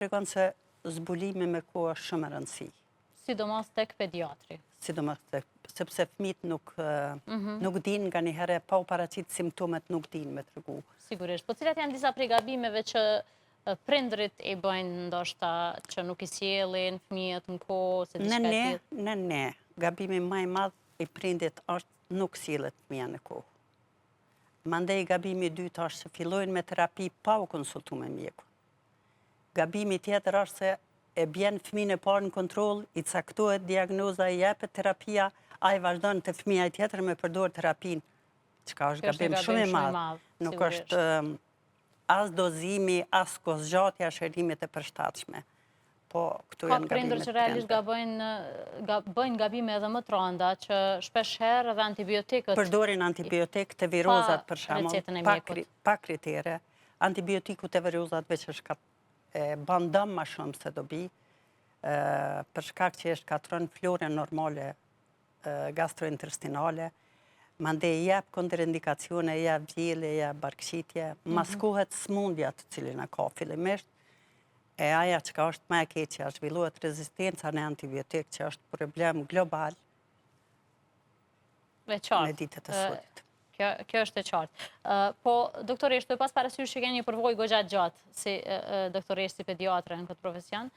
tregon se zbulimi me kohë është shumë e rëndësi. Sidomos tek pediatri. Sepse fëmijët nuk din nga një herë pa u paraqit simptomet nuk din me tregu. Sigurisht. Po cilat janë disa prej gabimeve që prindrit i bëjnë ndoshta që nuk i sjellin fëmijët në kohë se diçka tjetër? Ne. Gabimi më i madh i prindit është nuk sillet fëmia në kohë. Mandej gabimi i dytë është se fillojnë me terapi pa u konsultuar me mjekun. Gabimi tjetër është se e bjen fëmijën e parë në kontroll, i caktohet diagnoza, i jepet terapia, ai vazhdon te fëmia tjetër me përdor terapinë, çka është gabim shumë i madh. Nuk është as dozimi, as kohëzgjatja e shërimit e përshtatshme. Po këtu janë gabimet. Ka prindër që realisht bëjnë gabime edhe më të rënda, që shpesh herë edhe antibiotikët përdorin antibiotik të virozat për shembull, pa kritere. Antibiotiku të virozat veç është bën dëm më shumë se dobi, për shkak që e shkatron florën normale gastrointestinale, mandej jep kontraindikacione, jep vjellje, jep barkëqitje, maskohet smundja të cilën e ka fillimisht, e aja që është më e keqja, zhvillohet rezistenca në antibiotik, që është problem global në ditët e sotit. Kjo është e qartë. Po, doktoresh, të pas parasysh që keni një përvojë goxha gjatë, si doktoresh, si pediatre në këtë profesion,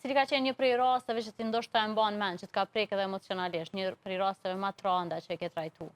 cili ka qenë një prej rasteve që ti ndoshta e mban mend, që të ka prek edhe emocionalisht, një prej rasteve më të rënda që e ke trajtuar?